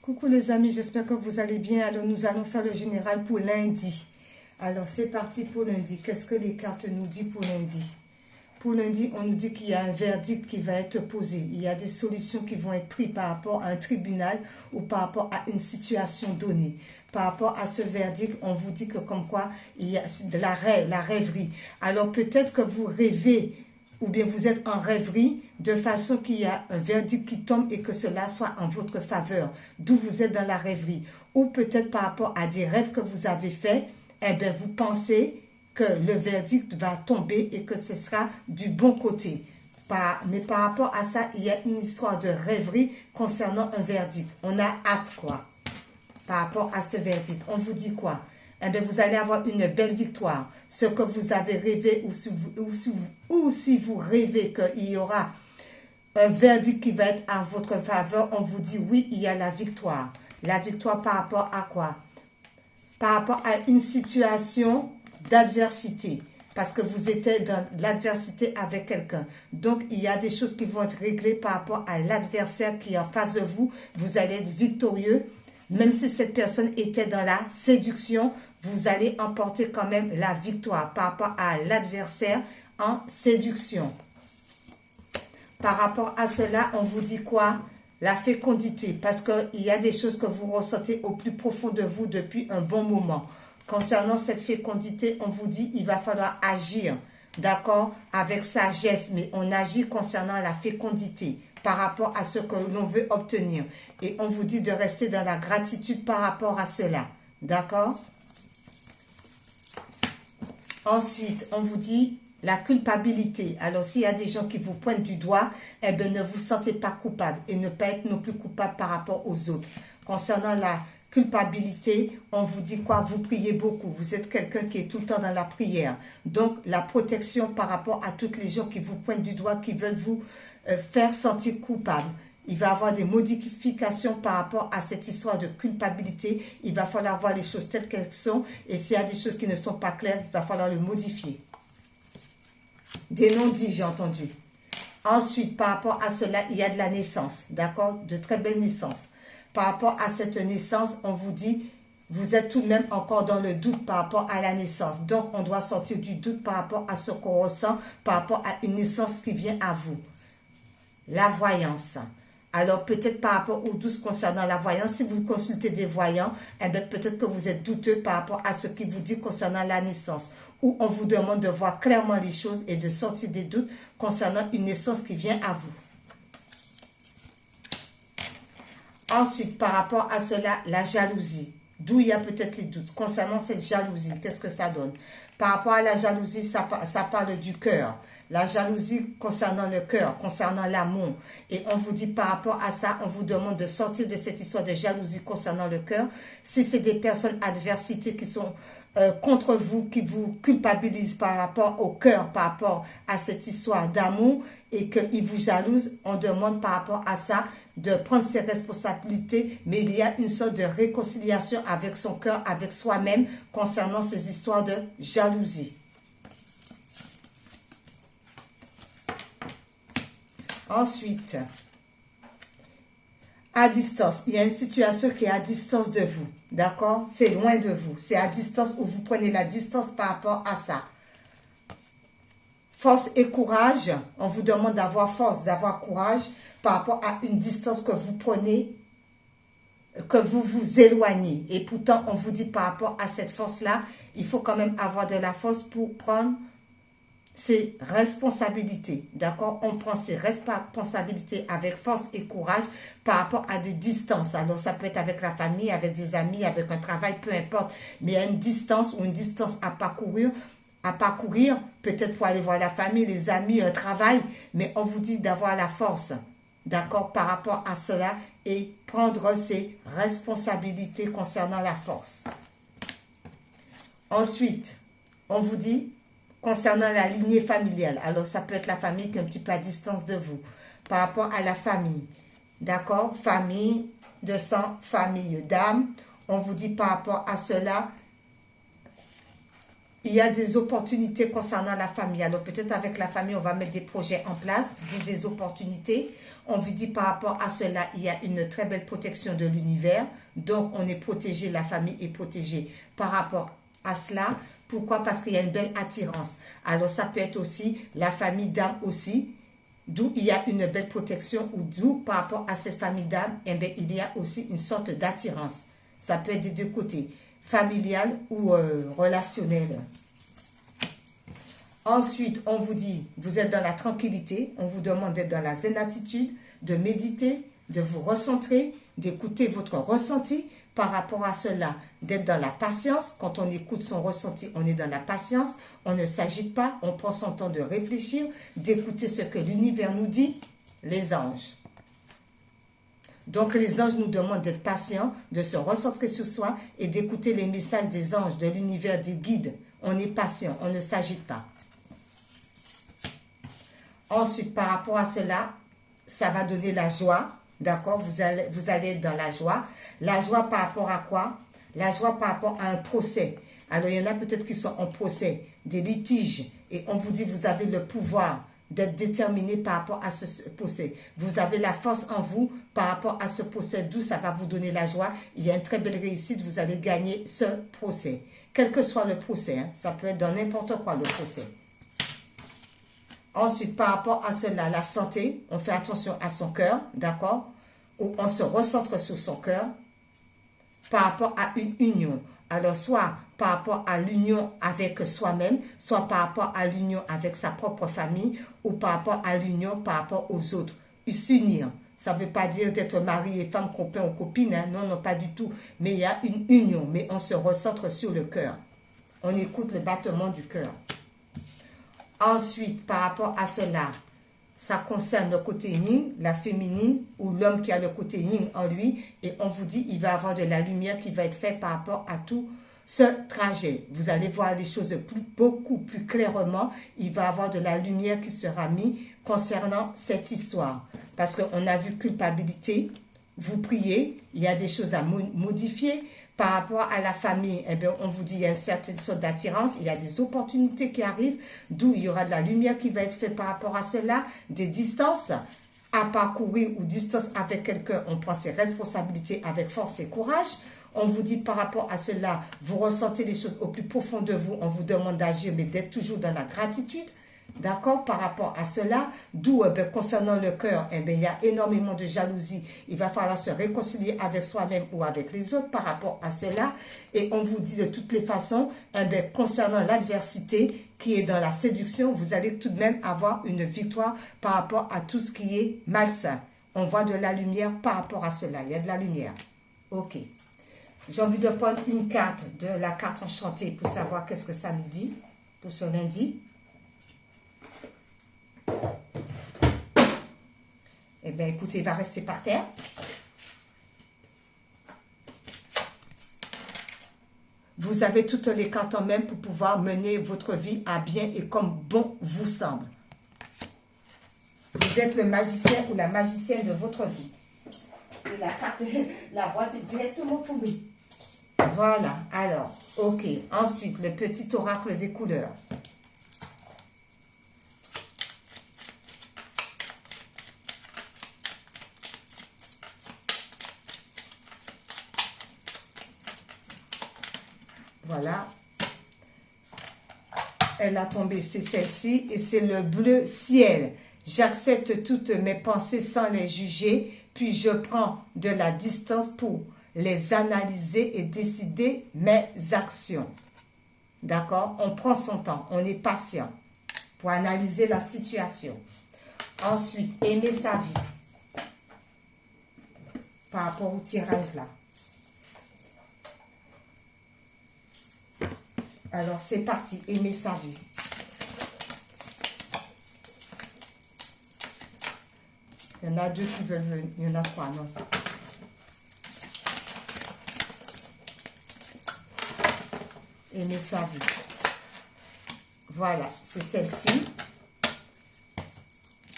Coucou les amis, j'espère que vous allez bien. Alors nous allons faire le général pour lundi. Alors c'est parti pour lundi. Qu'est-ce que les cartes nous disent pour lundi? Pour lundi, on nous dit qu'il y a un verdict qui va être posé. Il y a des solutions qui vont être prises par rapport à un tribunal ou par rapport à une situation donnée. Par rapport à ce verdict, on vous dit que comme quoi il y a de la rêverie. Alors peut-être que vous rêvez ou bien vous êtes en rêverie de façon qu'il y a un verdict qui tombe et que cela soit en votre faveur, d'où vous êtes dans la rêverie. Ou peut-être par rapport à des rêves que vous avez faits, eh bien vous pensez que le verdict va tomber et que ce sera du bon côté. Mais par rapport à ça, il y a une histoire de rêverie concernant un verdict. On a hâte quoi par rapport à ce verdict. On vous dit quoi? Eh bien, vous allez avoir une belle victoire. Ce que vous avez rêvé ou si vous rêvez qu'il y aura un verdict qui va être en votre faveur, on vous dit oui, il y a la victoire. La victoire par rapport à quoi? Par rapport à une situation d'adversité. Parce que vous étiez dans l'adversité avec quelqu'un. Donc, il y a des choses qui vont être réglées par rapport à l'adversaire qui est en face de vous. Vous allez être victorieux. Même si cette personne était dans la séduction, vous allez emporter quand même la victoire par rapport à l'adversaire en séduction. Par rapport à cela, on vous dit quoi? La fécondité, parce qu'il y a des choses que vous ressentez au plus profond de vous depuis un bon moment. Concernant cette fécondité, on vous dit il va falloir agir, d'accord, avec sagesse, mais on agit concernant la fécondité par rapport à ce que l'on veut obtenir. Et on vous dit de rester dans la gratitude par rapport à cela. D'accord? Ensuite, on vous dit la culpabilité. Alors, s'il y a des gens qui vous pointent du doigt, eh bien, ne vous sentez pas coupable et ne pas être non plus coupable par rapport aux autres. Concernant la culpabilité, on vous dit quoi? Vous priez beaucoup. Vous êtes quelqu'un qui est tout le temps dans la prière. Donc, la protection par rapport à toutes les gens qui vous pointent du doigt, qui veulent vous faire sentir coupable. Il va y avoir des modifications par rapport à cette histoire de culpabilité. Il va falloir voir les choses telles qu'elles sont. Et s'il y a des choses qui ne sont pas claires, il va falloir le modifier. Des non-dits, j'ai entendu. Ensuite, par rapport à cela, il y a de la naissance. D'accord? De très belles naissances. Par rapport à cette naissance, on vous dit, vous êtes tout de même encore dans le doute par rapport à la naissance. Donc, on doit sortir du doute par rapport à ce qu'on ressent, par rapport à une naissance qui vient à vous. La voyance. Alors, peut-être par rapport aux doutes concernant la voyance, si vous consultez des voyants, eh bien, peut-être que vous êtes douteux par rapport à ce qu'il vous dit concernant la naissance. Ou on vous demande de voir clairement les choses et de sortir des doutes concernant une naissance qui vient à vous. Ensuite, par rapport à cela, la jalousie. D'où il y a peut-être les doutes. Concernant cette jalousie, qu'est-ce que ça donne? Par rapport à la jalousie, ça parle du cœur. La jalousie concernant le cœur, concernant l'amour. Et on vous dit par rapport à ça, on vous demande de sortir de cette histoire de jalousie concernant le cœur. Si c'est des personnes adversités qui sont contre vous, qui vous culpabilisent par rapport au cœur, par rapport à cette histoire d'amour et qu'ils vous jalousent, on demande par rapport à ça de prendre ses responsabilités, mais il y a une sorte de réconciliation avec son cœur, avec soi-même, concernant ces histoires de jalousie. Ensuite, à distance, il y a une situation qui est à distance de vous, d'accord? C'est loin de vous, c'est à distance où vous prenez la distance par rapport à ça. Force et courage, on vous demande d'avoir force, d'avoir courage par rapport à une distance que vous prenez, que vous vous éloignez. Et pourtant, on vous dit par rapport à cette force-là, il faut quand même avoir de la force pour prendre ses responsabilités. D'accord? On prend ses responsabilités avec force et courage par rapport à des distances. Alors, ça peut être avec la famille, avec des amis, avec un travail, peu importe. Mais il y a une distance ou une distance à parcourir, peut-être pour aller voir la famille, les amis, un travail, mais on vous dit d'avoir la force, d'accord, par rapport à cela et prendre ses responsabilités concernant la force. Ensuite, on vous dit concernant la lignée familiale, alors ça peut être la famille qui est un petit peu à distance de vous, par rapport à la famille, d'accord, famille de sang, famille d'âme, on vous dit par rapport à cela, il y a des opportunités concernant la famille. Alors peut-être avec la famille, on va mettre des projets en place, des opportunités. On vous dit par rapport à cela, il y a une très belle protection de l'univers. Donc, on est protégé, la famille est protégée par rapport à cela. Pourquoi? Parce qu'il y a une belle attirance. Alors, ça peut être aussi la famille d'âme aussi, d'où il y a une belle protection, ou d'où par rapport à cette famille d'âme, eh bien, il y a aussi une sorte d'attirance. Ça peut être des deux côtés, familial ou relationnel. Ensuite, on vous dit, vous êtes dans la tranquillité, on vous demande d'être dans la zen attitude, de méditer, de vous recentrer, d'écouter votre ressenti. Par rapport à cela, d'être dans la patience. Quand on écoute son ressenti, on est dans la patience. On ne s'agite pas, on prend son temps de réfléchir, d'écouter ce que l'univers nous dit, les anges. Donc les anges nous demandent d'être patients, de se recentrer sur soi et d'écouter les messages des anges, de l'univers, des guides. On est patient, on ne s'agite pas. Ensuite, par rapport à cela, ça va donner la joie. D'accord, vous allez être dans la joie. La joie par rapport à quoi? La joie par rapport à un procès. Alors, il y en a peut-être qui sont en procès, des litiges. Et on vous dit, vous avez le pouvoir d'être déterminé par rapport à ce procès. Vous avez la force en vous par rapport à ce procès, d'où ça va vous donner la joie. Il y a une très belle réussite, vous allez gagner ce procès. Quel que soit le procès, hein, ça peut être dans n'importe quoi le procès. Ensuite, par rapport à cela, la santé, on fait attention à son cœur, d'accord? Ou on se recentre sur son cœur par rapport à une union. Alors, soit par rapport à l'union avec soi-même, soit par rapport à l'union avec sa propre famille, ou par rapport à l'union par rapport aux autres. S'unir, ça ne veut pas dire d'être mari et femme, copain ou copine, hein? Non, non, pas du tout. Mais il y a une union, mais on se recentre sur le cœur. On écoute le battement du cœur. Ensuite, par rapport à cela, ça concerne le côté yin, la féminine, ou l'homme qui a le côté yin en lui. Et on vous dit, il va avoir de la lumière qui va être faite par rapport à tout ce trajet. Vous allez voir les choses beaucoup plus clairement. Il va avoir de la lumière qui sera mise concernant cette histoire. Parce qu'on a vu culpabilité, vous priez, il y a des choses à modifier. Par rapport à la famille, eh bien, on vous dit qu'il y a une certaine sorte d'attirance, il y a des opportunités qui arrivent, d'où il y aura de la lumière qui va être faite par rapport à cela, des distances à parcourir ou distance avec quelqu'un, on prend ses responsabilités avec force et courage. On vous dit par rapport à cela, vous ressentez les choses au plus profond de vous, on vous demande d'agir, mais d'être toujours dans la gratitude. D'accord, par rapport à cela, d'où concernant le cœur, il y a énormément de jalousie. Il va falloir se réconcilier avec soi-même ou avec les autres par rapport à cela. Et on vous dit de toutes les façons, concernant l'adversité qui est dans la séduction, vous allez tout de même avoir une victoire par rapport à tout ce qui est malsain. On voit de la lumière par rapport à cela. Il y a de la lumière. Ok. J'ai envie de prendre une carte de la carte enchantée pour savoir qu'est-ce que ça nous dit pour ce lundi. Eh bien, écoutez, il va rester par terre. Vous avez toutes les cartes en main pour pouvoir mener votre vie à bien et comme bon vous semble. Vous êtes le magicien ou la magicienne de votre vie. Et la carte, la boîte est directement tombée. Voilà, alors, ok. Ensuite, le petit oracle des couleurs. Voilà. Elle a tombé, c'est celle-ci. Et c'est le bleu ciel. J'accepte toutes mes pensées sans les juger. Puis je prends de la distance pour les analyser et décider mes actions. D'accord? On prend son temps. On est patient pour analyser la situation. Ensuite, aimer sa vie. Par rapport au tirage là. Alors, c'est parti. Aimer sa vie. Il y en a deux qui veulent venir. Il y en a trois, non. Aimer sa vie. Voilà, c'est celle-ci.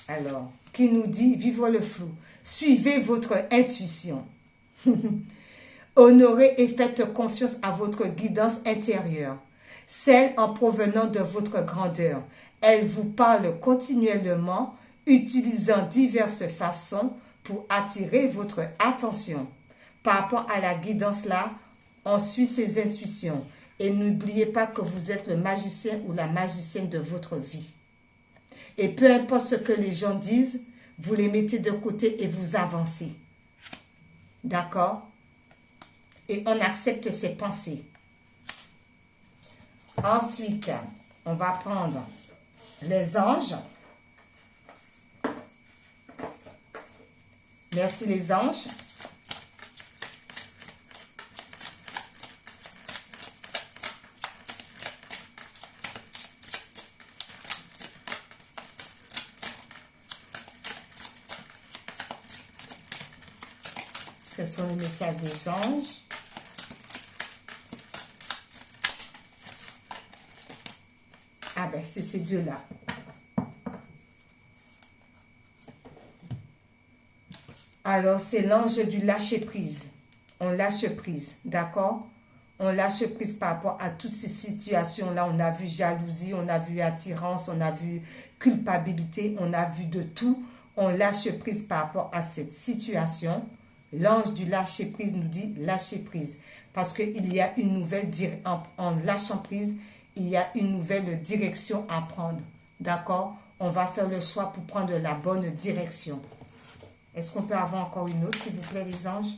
Alors, qui nous dit, vivre le flou. Suivez votre intuition. Honorez et faites confiance à votre guidance intérieure. Celle en provenant de votre grandeur. Elle vous parle continuellement. utilisant diverses façons pour attirer votre attention. Par rapport à la guidance là, on suit ses intuitions. Et n'oubliez pas que vous êtes le magicien ou la magicienne de votre vie. Et peu importe ce que les gens disent, vous les mettez de côté et vous avancez. D'accord? Et on accepte ses pensées. Ensuite, on va prendre les anges. Merci les anges. Quels sont les messages des anges? Ah ben, c'est ces deux-là. Alors, c'est l'ange du lâcher-prise. On lâche prise, d'accord? On lâche prise par rapport à toutes ces situations-là. On a vu jalousie, on a vu attirance, on a vu culpabilité, on a vu de tout. On lâche prise par rapport à cette situation. L'ange du lâcher-prise nous dit lâcher prise. Parce qu'il y a une nouvelle en lâchant prise, il y a une nouvelle direction à prendre. D'accord? On va faire le choix pour prendre la bonne direction. Est-ce qu'on peut avoir encore une autre, s'il vous plaît, les anges?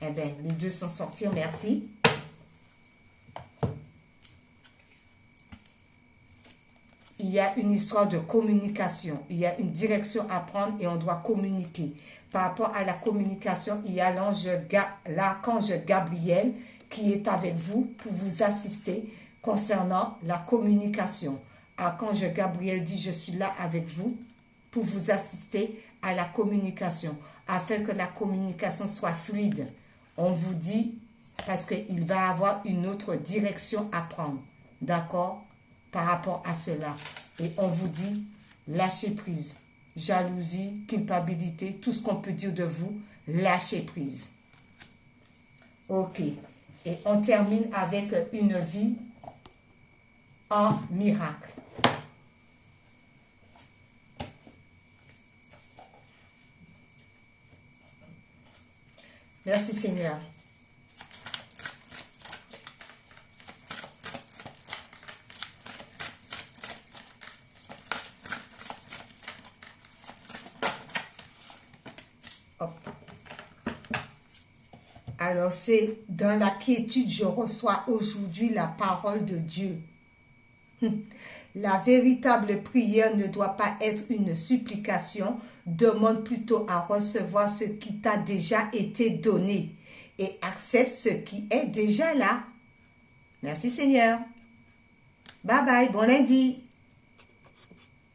Eh bien, les deux sont sortis, merci. Il y a une histoire de communication. Il y a une direction à prendre et on doit communiquer. Par rapport à la communication, il y a l'archange Gabriel qui est avec vous pour vous assister concernant la communication. L'archange Gabriel dit, je suis là avec vous pour vous assister à la communication, afin que la communication soit fluide. On vous dit, parce qu'il va avoir une autre direction à prendre, d'accord, par rapport à cela. Et on vous dit, lâchez prise, jalousie, culpabilité, tout ce qu'on peut dire de vous, lâchez prise. Ok, et on termine avec une vie en miracle. Merci Seigneur. Hop. Alors c'est dans la quiétude, je reçois aujourd'hui la parole de Dieu. La véritable prière ne doit pas être une supplication. Demande plutôt à recevoir ce qui t'a déjà été donné et accepte ce qui est déjà là. Merci Seigneur. Bye bye, bon lundi.